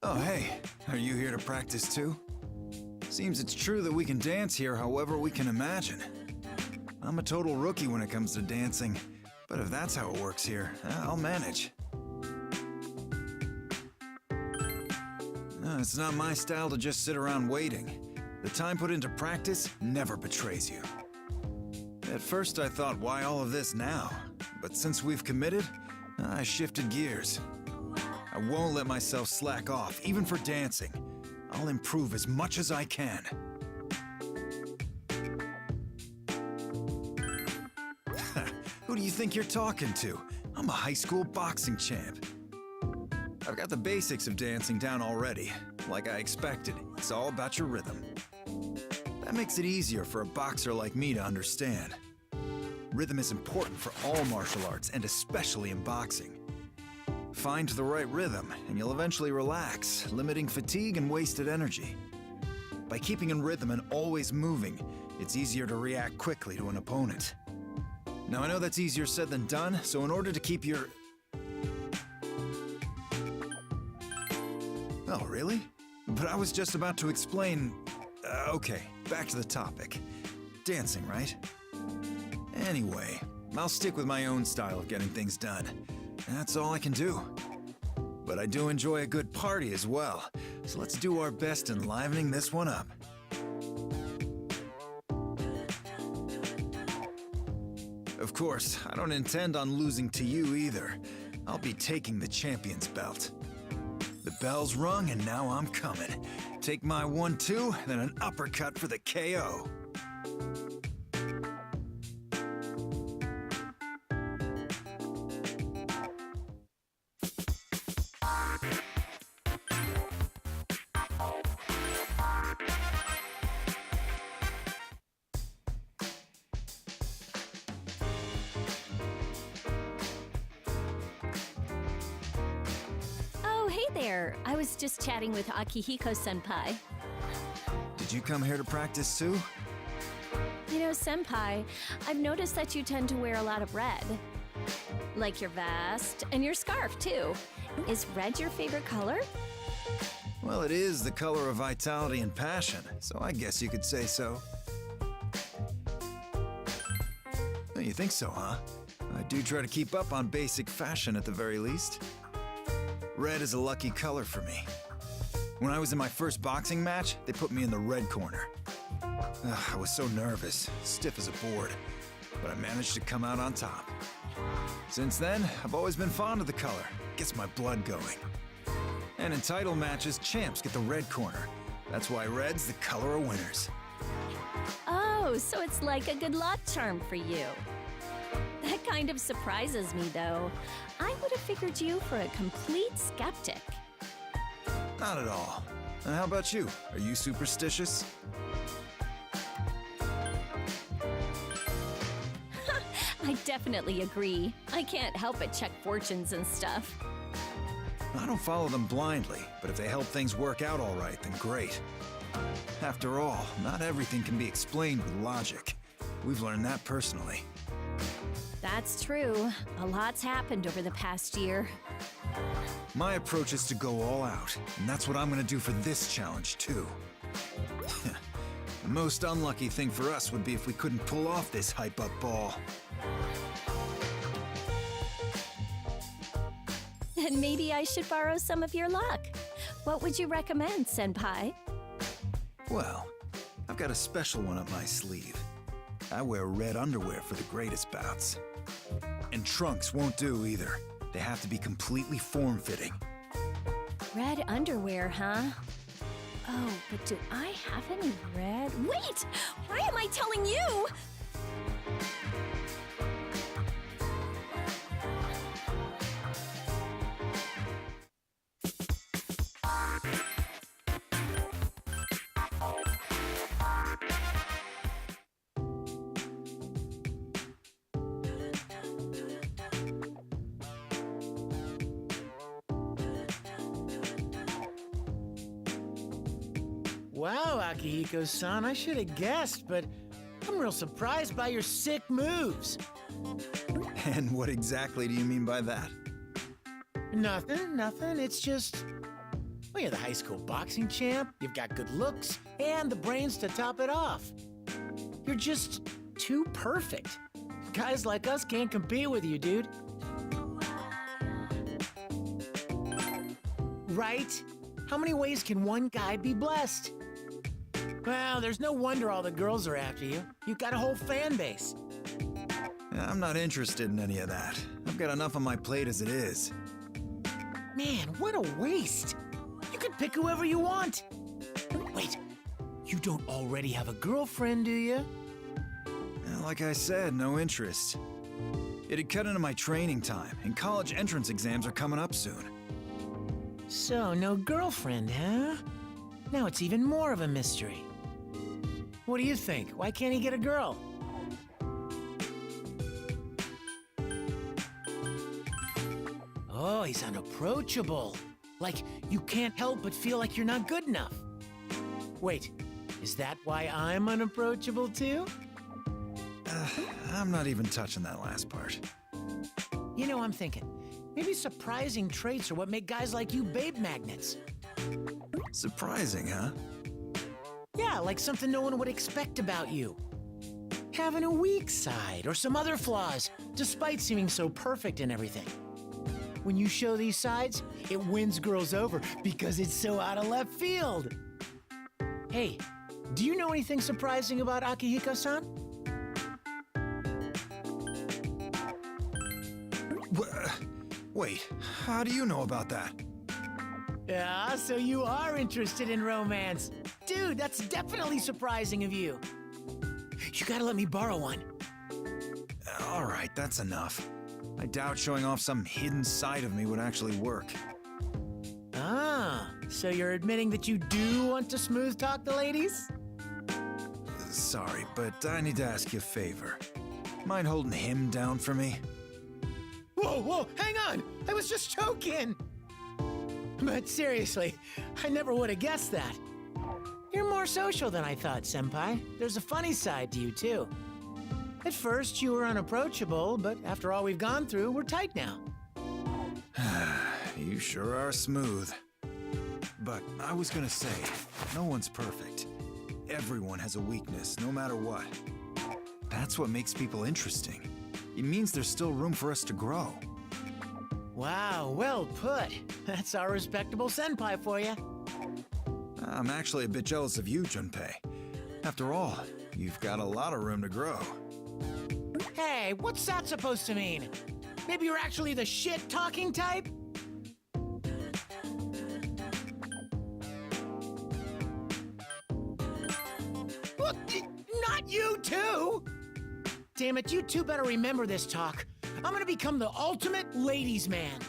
Oh, hey, are you here to practice too? Seems it's true that we can dance here however we can imagine. I'm a total rookie when it comes to dancing, but if that's how it works here, I'll manage. No, it's not my style to just sit around waiting. The time put into practice never betrays you. At first I thought, why all of this now? But since we've committed, I shifted gears. I won't let myself slack off, even for dancing. I'll improve as much as I can. Who do you think you're talking to? I'm a high school boxing champ. I've got the basics of dancing down already. Like I expected, it's all about your rhythm. That makes it easier for a boxer like me to understand. Rhythm is important for all martial arts, and especially in boxing. Find the right rhythm, and you'll eventually relax, limiting fatigue and wasted energy. By keeping in rhythm and always moving, it's easier to react quickly to an opponent. Now I know that's easier said than done, so in order to keep your... Oh, really? But I was just about to explain... okay, back to the topic. Dancing, right? Anyway, I'll stick with my own style of getting things done. That's all I can do. But I do enjoy a good party as well, so let's do our best enlivening this one up. Of course, I don't intend on losing to you either. I'll be taking the champion's belt. The bell's rung and now I'm coming. Take my 1-2, then an uppercut for the KO. There, I was just chatting with Akihiko-senpai. Did you come here to practice too? You know, senpai, I've noticed that you tend to wear a lot of red. Like your vest and your scarf too. Is red your favorite color? Well, it is the color of vitality and passion, so I guess you could say so. Oh, you think so, huh? I do try to keep up on basic fashion at the very least. Red is a lucky color for me. When I was in my first boxing match, they put me in the red corner. I was so nervous, stiff as a board, but I managed to come out on top. Since then, I've always been fond of the color. Gets my blood going. And in title matches, champs get the red corner. That's why red's the color of winners. Oh, so it's like a good luck charm for you. That kind of surprises me, though. I would have figured you for a complete skeptic. Not at all. And how about you? Are you superstitious? I definitely agree. I can't help but check fortunes and stuff. I don't follow them blindly, but if they help things work out all right, then great. After all, not everything can be explained with logic. We've learned that personally. That's true. A lot's happened over the past year. My approach is to go all out, and that's what I'm gonna do for this challenge, too. The most unlucky thing for us would be if we couldn't pull off this hype-up ball. Then maybe I should borrow some of your luck. What would you recommend, senpai? Well, I've got a special one up my sleeve. I wear red underwear for the greatest bouts. And trunks won't do either. They have to be completely form-fitting. Red underwear, huh? Oh, but do I have any red? Wait! Why am I telling you? Wow, Akihiko-san, I should have guessed, but I'm real surprised by your sick moves. And what exactly do you mean by that? Nothing. It's just... Well, you're the high school boxing champ, you've got good looks, and the brains to top it off. You're just too perfect. Guys like us can't compete with you, dude. Right? How many ways can one guy be blessed? Well, there's no wonder all the girls are after you. You've got a whole fan base. I'm not interested in any of that. I've got enough on my plate as it is. Man, what a waste. You can pick whoever you want. Wait, you don't already have a girlfriend, do you? Like I said, no interest. It'd cut into my training time, and college entrance exams are coming up soon. So, no girlfriend, huh? Now it's even more of a mystery. What do you think? Why can't he get a girl? Oh, he's unapproachable. Like, you can't help but feel like you're not good enough. Wait, is that why I'm unapproachable too? I'm not even touching that last part. You know, I'm thinking, maybe surprising traits are what make guys like you babe magnets. Surprising, huh? Yeah, like something no one would expect about you. Having a weak side or some other flaws, despite seeming so perfect and everything. When you show these sides, it wins girls over because it's so out of left field. Hey, do you know anything surprising about Akihiko-san? Wait, how do you know about that? Yeah, so you are interested in romance. Dude, that's definitely surprising of you. You gotta let me borrow one. All right, that's enough. I doubt showing off some hidden side of me would actually work. Ah, so you're admitting that you do want to smooth talk the ladies? Sorry, but I need to ask you a favor. Mind holding him down for me? Whoa, hang on! I was just joking! But seriously, I never would have guessed that. You're more social than I thought, Senpai. There's a funny side to you, too. At first, you were unapproachable, but after all we've gone through, we're tight now. You sure are smooth. But I was gonna say, no one's perfect. Everyone has a weakness, no matter what. That's what makes people interesting. It means there's still room for us to grow. Wow, well put. That's our respectable senpai for you. I'm actually a bit jealous of you, Junpei. After all, you've got a lot of room to grow. Hey, what's that supposed to mean? Maybe you're actually the shit-talking type? What? Not you too! Damn it, you two better remember this talk. I'm gonna become the ultimate ladies' man.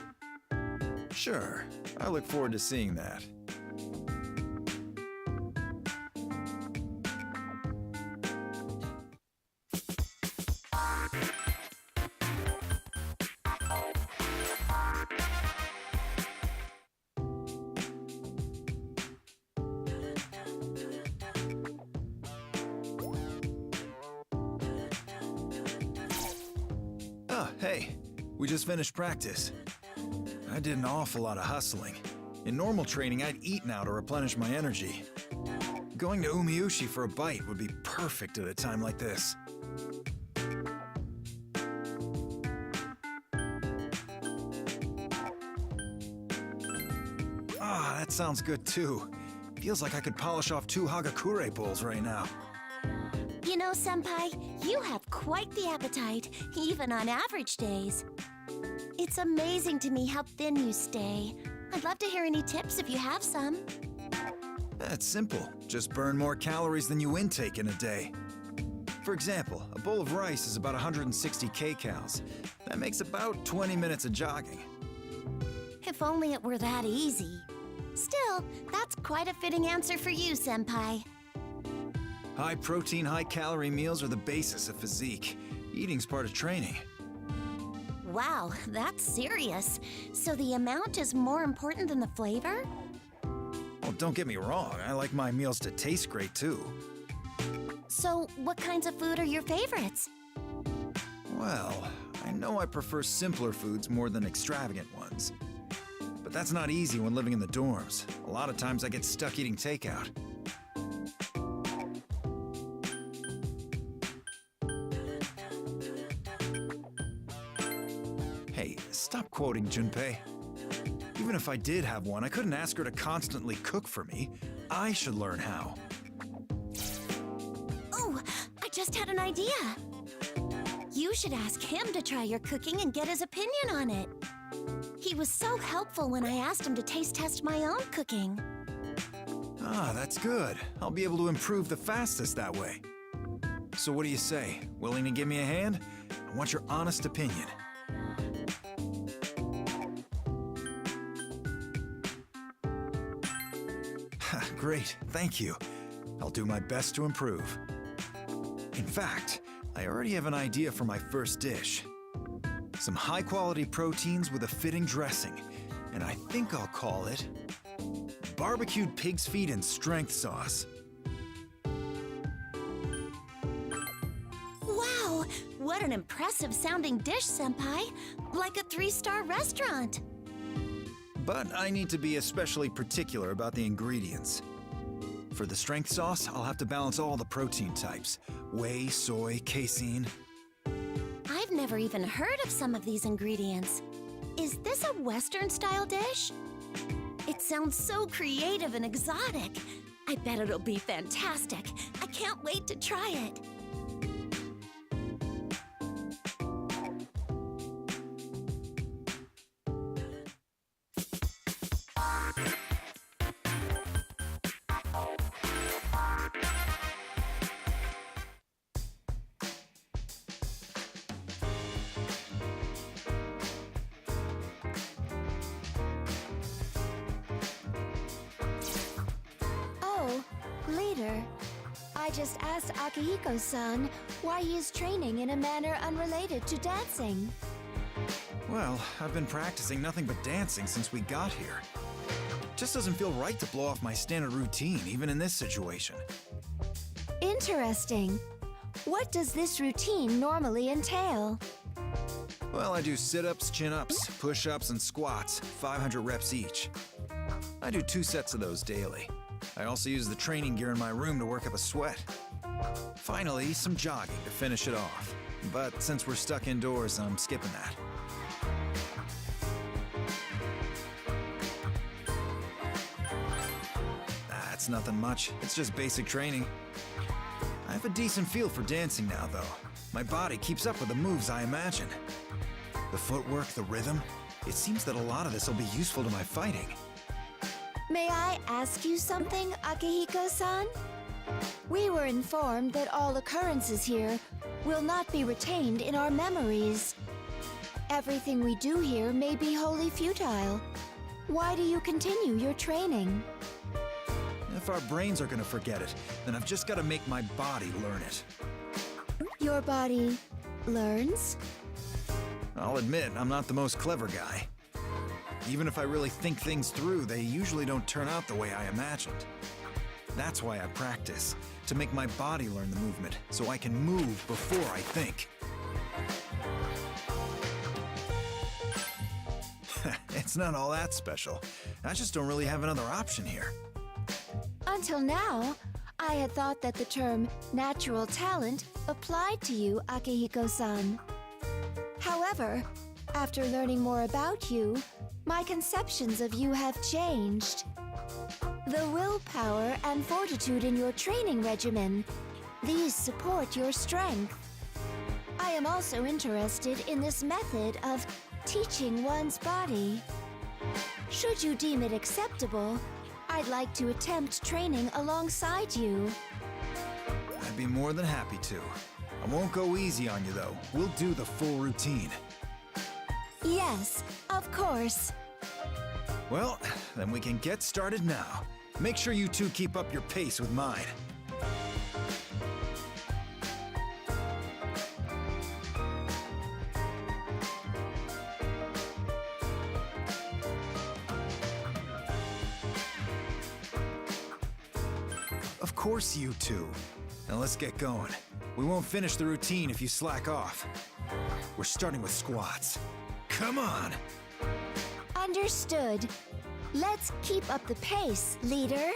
Sure, I look forward to seeing that. Oh, hey, we just finished practice. I did an awful lot of hustling. In normal training, I'd eat now to replenish my energy. Going to Umiushi for a bite would be perfect at a time like this. Ah, that sounds good too. Feels like I could polish off 2 Hagakure bowls right now. You know, Senpai, you have quite the appetite, even on average days. It's amazing to me how thin you stay. I'd love to hear any tips if you have some. It's simple. Just burn more calories than you intake in a day. For example, a bowl of rice is about 160 kcals. That makes about 20 minutes of jogging. If only it were that easy. Still, that's quite a fitting answer for you, Senpai. High protein, high calorie meals are the basis of physique. Eating's part of training. Wow, that's serious. So the amount is more important than the flavor? Well, don't get me wrong, I like my meals to taste great too. So what kinds of food are your favorites? Well, I know I prefer simpler foods more than extravagant ones. but that's not easy when living in the dorms. A lot of times I get stuck eating takeout. Hey, stop quoting Junpei. Even if I did have one, I couldn't ask her to constantly cook for me. I should learn how. Oh, I just had an idea. You should ask him to try your cooking and get his opinion on it. He was so helpful when I asked him to taste test my own cooking. Ah, that's good. I'll be able to improve the fastest that way. So what do you say? Willing to give me a hand? I want your honest opinion. Great, thank you. I'll do my best to improve. In fact, I already have an idea for my first dish. Some high-quality proteins with a fitting dressing, and I think I'll call it barbecued pig's feet and strength sauce. Wow, what an impressive sounding dish, Senpai. Like a 3-star restaurant. But I need to be especially particular about the ingredients. For the strength sauce, I'll have to balance all the protein types: whey, soy, casein. I've never even heard of some of these ingredients. Is this a Western-style dish? It sounds so creative and exotic. I bet it'll be fantastic. I can't wait to try it. Later, I just asked Akihiko-san why he is training in a manner unrelated to dancing. Well, I've been practicing nothing but dancing since we got here. Just doesn't feel right to blow off my standard routine, even in this situation. Interesting. What does this routine normally entail? Well, I do sit-ups, chin-ups, push-ups, and squats, 500 reps each. I do 2 sets of those daily. I also use the training gear in my room to work up a sweat. Finally, some jogging to finish it off. But since we're stuck indoors, I'm skipping that. It's nothing much. It's just basic training. I have a decent feel for dancing now, though. My body keeps up with the moves I imagine. The footwork, the rhythm. It seems that a lot of this will be useful to my fighting. May I ask you something, Akihiko-san? We were informed that all occurrences here will not be retained in our memories. Everything we do here may be wholly futile. Why do you continue your training? If our brains are gonna forget it, then I've just gotta make my body learn it. Your body learns? I'll admit, I'm not the most clever guy. Even if I really think things through, they usually don't turn out the way I imagined. That's why I practice, to make my body learn the movement, so I can move before I think. It's not all that special. I just don't really have another option here. Until now, I had thought that the term natural talent applied to you, Akihiko-san. However, after learning more about you, my conceptions of you have changed. The willpower and fortitude in your training regimen, these support your strength. I am also interested in this method of teaching one's body. Should you deem it acceptable, I'd like to attempt training alongside you. I'd be more than happy to. I won't go easy on you, though. We'll do the full routine. Yes, of course. Well, then we can get started now. Make sure you two keep up your pace with mine. Of course you two. Now let's get going. We won't finish the routine if you slack off. We're starting with squats. Come on! Understood. Let's keep up the pace, leader.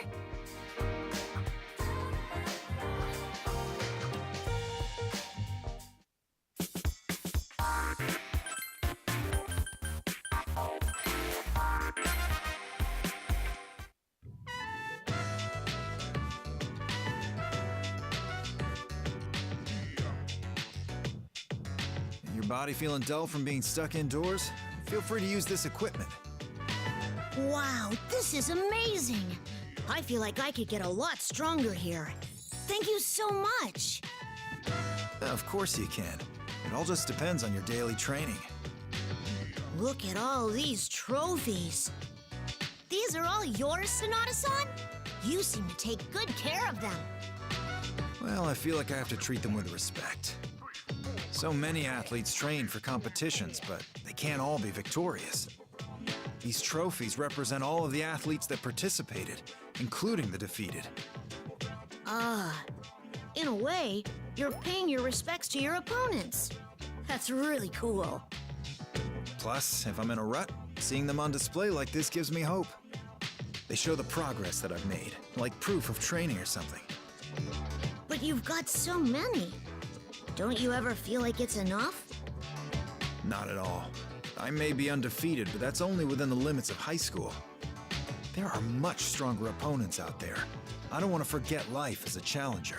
Your body feeling dull from being stuck indoors? Feel free to use this equipment. Wow, this is amazing! I feel like I could get a lot stronger here. Thank you so much! Of course you can. It all just depends on your daily training. Look at all these trophies. These are all yours, Sonata-san? You seem to take good care of them. Well, I feel like I have to treat them with respect. So many athletes train for competitions, but they can't all be victorious. These trophies represent all of the athletes that participated, including the defeated. In a way, you're paying your respects to your opponents. That's really cool. Plus, if I'm in a rut, seeing them on display like this gives me hope. They show the progress that I've made, like proof of training or something. But you've got so many. Don't you ever feel like it's enough? Not at all. I may be undefeated, but that's only within the limits of high school. There are much stronger opponents out there. I don't want to forget life as a challenger.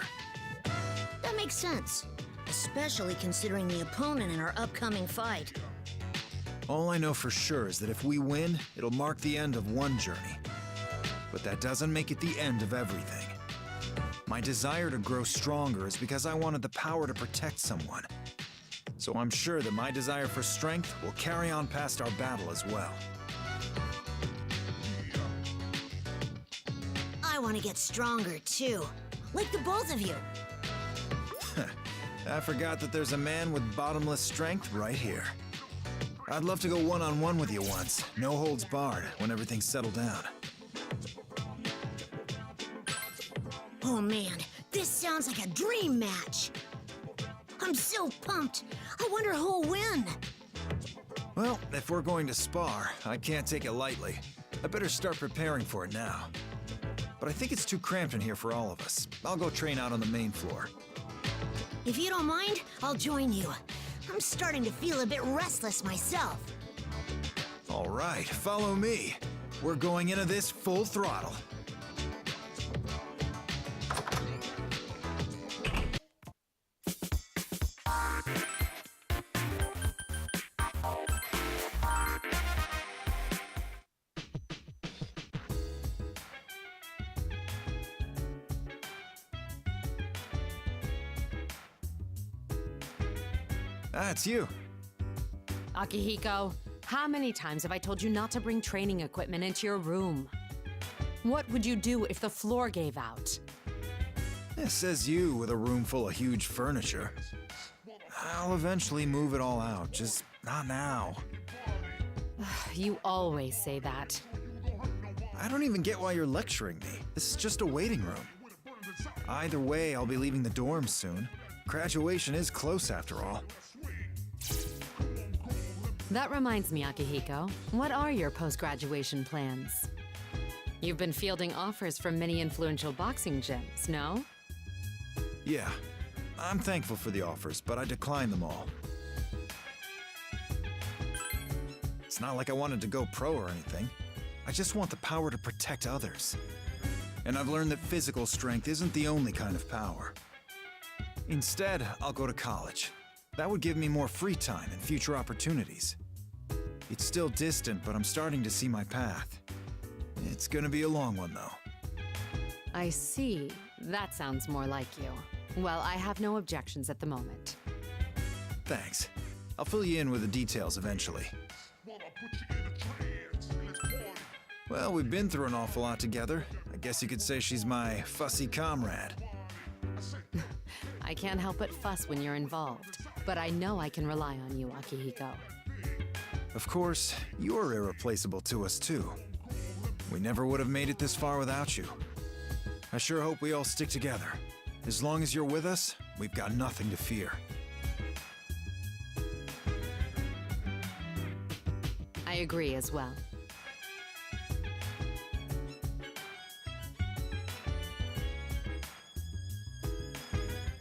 That makes sense, especially considering the opponent in our upcoming fight. All I know for sure is that if we win, it'll mark the end of one journey. But that doesn't make it the end of everything. My desire to grow stronger is because I wanted the power to protect someone. So I'm sure that my desire for strength will carry on past our battle as well. I want to get stronger too, like the both of you. I forgot that there's a man with bottomless strength right here. I'd love to go one-on-one with you once, no holds barred, when everything's settled down. Oh man, this sounds like a dream match. I'm so pumped. I wonder who'll win. Well, if we're going to spar, I can't take it lightly. I better start preparing for it now. But I think it's too cramped in here for all of us. I'll go train out on the main floor. If you don't mind, I'll join you. I'm starting to feel a bit restless myself. All right, follow me. We're going into this full throttle. It's you. Akihiko, how many times have I told you not to bring training equipment into your room? What would you do if the floor gave out? It says you with a room full of huge furniture. I'll eventually move it all out, just not now. You always say that. I don't even get why you're lecturing me. This is just a waiting room. Either way, I'll be leaving the dorms soon. Graduation is close after all. That reminds me, Akihiko. What are your post-graduation plans? You've been fielding offers from many influential boxing gyms, no? Yeah, I'm thankful for the offers, but I declined them all. It's not like I wanted to go pro or anything. I just want the power to protect others. And I've learned that physical strength isn't the only kind of power. Instead, I'll go to college. That would give me more free time and future opportunities. It's still distant, but I'm starting to see my path. It's gonna be a long one, though. I see. That sounds more like you. Well, I have no objections at the moment. Thanks. I'll fill you in with the details eventually. Well, we've been through an awful lot together. I guess you could say she's my fussy comrade. I can't help but fuss when you're involved, but I know I can rely on you, Akihiko. Of course, you're irreplaceable to us too. We never would have made it this far without you. I sure hope we all stick together. As long as you're with us, we've got nothing to fear. I agree as well.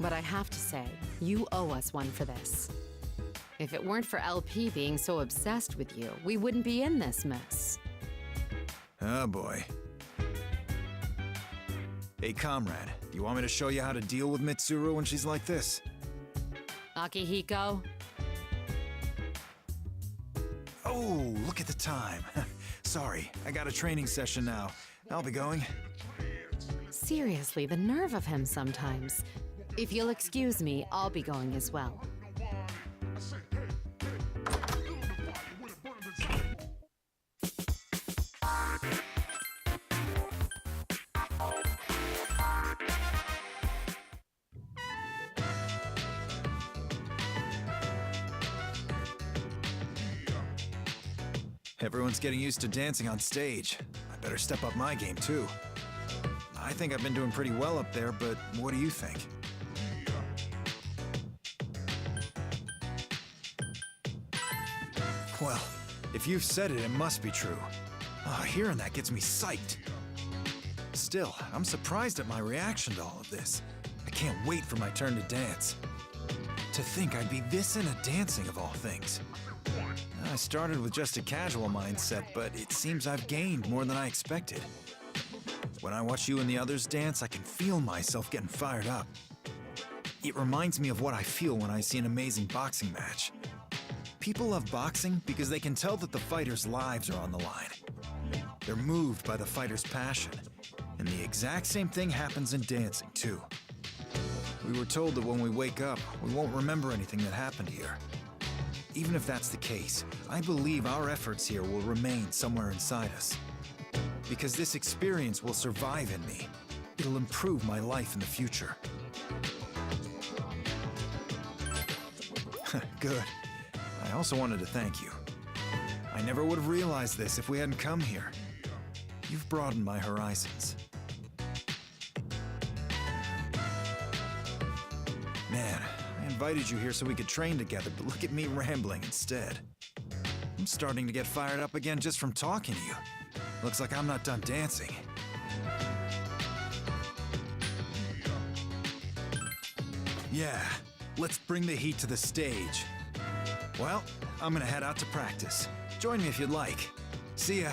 But I have to say, you owe us one for this. If it weren't for LP being so obsessed with you, we wouldn't be in this mess. Oh boy. Hey, comrade, do you want me to show you how to deal with Mitsuru when she's like this? Akihiko? Oh, look at the time. Sorry, I got a training session now. I'll be going. Seriously, the nerve of him sometimes. If you'll excuse me, I'll be going as well. Everyone's getting used to dancing on stage. I better step up my game, too. I think I've been doing pretty well up there, but what do you think? Well, if you've said it, it must be true. Hearing that gets me psyched. Still, I'm surprised at my reaction to all of this. I can't wait for my turn to dance. To think I'd be this into dancing of all things. I started with just a casual mindset, but it seems I've gained more than I expected. When I watch you and the others dance, I can feel myself getting fired up. It reminds me of what I feel when I see an amazing boxing match. People love boxing because they can tell that the fighters' lives are on the line. They're moved by the fighter's passion, and the exact same thing happens in dancing, too. We were told that when we wake up, we won't remember anything that happened here. Even if that's the case, I believe our efforts here will remain somewhere inside us. Because this experience will survive in me. It'll improve my life in the future. Good. I also wanted to thank you. I never would have realized this if we hadn't come here. You've broadened my horizons. Man, I invited you here so we could train together, but look at me rambling instead. I'm starting to get fired up again just from talking to you. Looks like I'm not done dancing. Yeah, let's bring the heat to the stage. Well, I'm gonna head out to practice. Join me if you'd like. See ya.